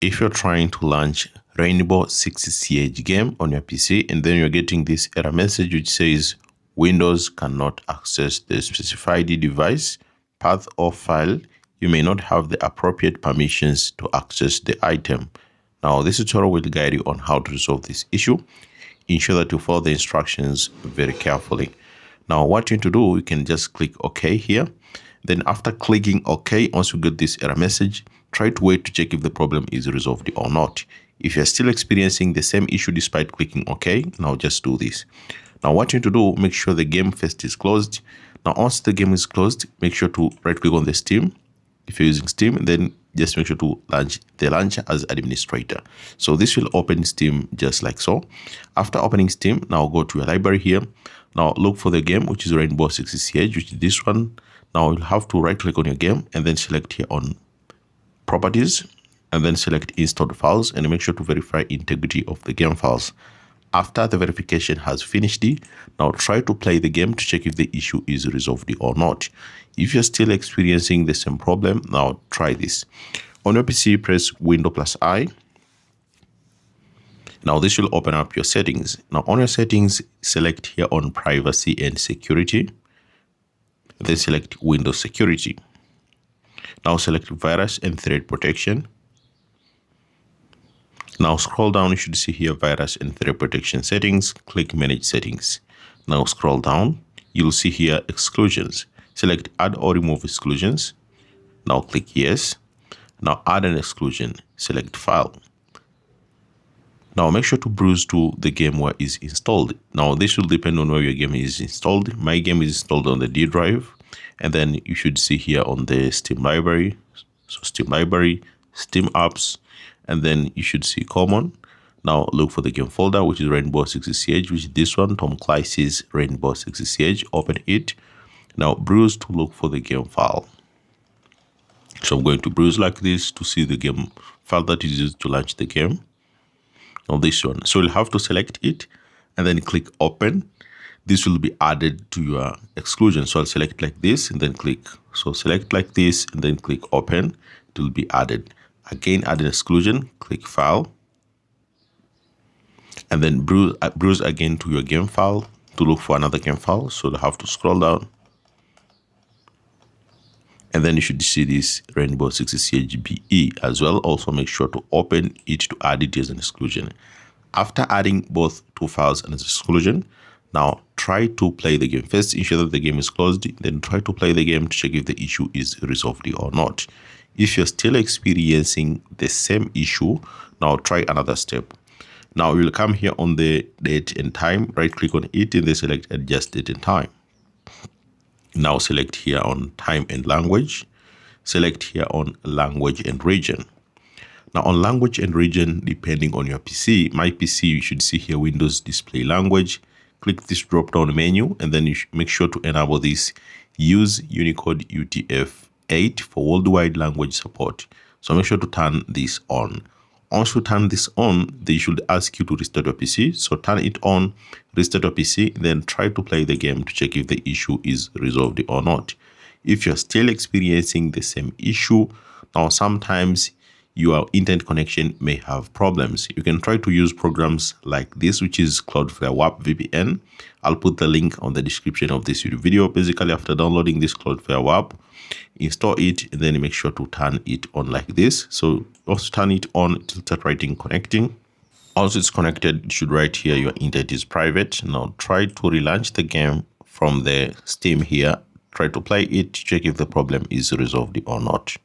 If you're trying to launch Rainbow Six Siege game on your PC and then you're getting this error message which says Windows cannot access the specified device, path or file, you may not have the appropriate permissions to access the item. Now this tutorial will guide you on how to resolve this issue. Ensure that you follow the instructions very carefully. Now what you need to do, you can just click OK here. Then after clicking OK, once you get this error message, try to wait to check if the problem is resolved or not. If you're still experiencing the same issue despite clicking OK, now just do this. Now what you need to do, make sure the game first is closed. Now once the game is closed, make sure to right click on the Steam. If you're using Steam, then just make sure to launch the launcher as administrator. So this will open Steam just like so. After opening Steam, now go to your library here. Now look for the game, which is Rainbow Six Siege, which is this one. Now you'll have to right click on your game and then select here on properties and then select installed files and make sure to verify integrity of the game files. After the verification has finished, now try to play the game to check if the issue is resolved or not. If you're still experiencing the same problem, now try this. On your PC, press Windows+I. Now this will open up your settings. Now on your settings, select here on privacy and security. Then select Windows Security. Now select Virus and Threat Protection. Now scroll down, you should see here Virus and Threat Protection Settings. Click Manage Settings. Now scroll down, you'll see here Exclusions. Select Add or Remove Exclusions. Now click Yes. Now add an exclusion. Select File. Now make sure to browse to the game where it is installed. Now this will depend on where your game is installed. My game is installed on the D drive, and then you should see here on the Steam library. So Steam library, Steam apps, and then you should see common. Now look for the game folder, which is Rainbow Six Siege, which is this one, Tom Clancy's Rainbow Six Siege. Open it. Now browse to look for the game file. So I'm going to browse like this to see the game file that is used to launch the game. On this one, so you'll have to select it and then click open. This will be added to your exclusion. So I'll select like this and then click. So select like this and then click open. It will be added. Again, add an exclusion, click file, and then browse again to your game file to look for another game file. So you'll have to scroll down, and then you should see this Rainbow Six Siege BE as well. Also make sure to open it to add it as an exclusion. After adding both two files as an exclusion, now try to play the game. First, ensure that the game is closed, then try to play the game to check if the issue is resolved or not. If you're still experiencing the same issue, now try another step. Now you'll come here on the date and time, right click on it and then select adjust date and time. Now select here on time and language. Select here on language and region. Now on language and region, depending on your PC, my PC, you should see here Windows display language. Click this drop down menu and then you should make sure to enable this use Unicode UTF-8 for worldwide language support. So make sure to turn this on. Once you turn this on, they should ask you to restart your PC. So turn it on, restart your PC, then try to play the game to check if the issue is resolved or not. If you're still experiencing the same issue, now sometimes your internet connection may have problems. You can try to use programs like this, which is Cloudflare WAP VPN. I'll put the link on the description of this video. Basically, after downloading this Cloudflare WAP, install it and then make sure to turn it on like this. So also turn it on, it will start writing connecting. Once it's connected, it should write here your internet is private. Now try to relaunch the game from the Steam here. Try to play it to check if the problem is resolved or not.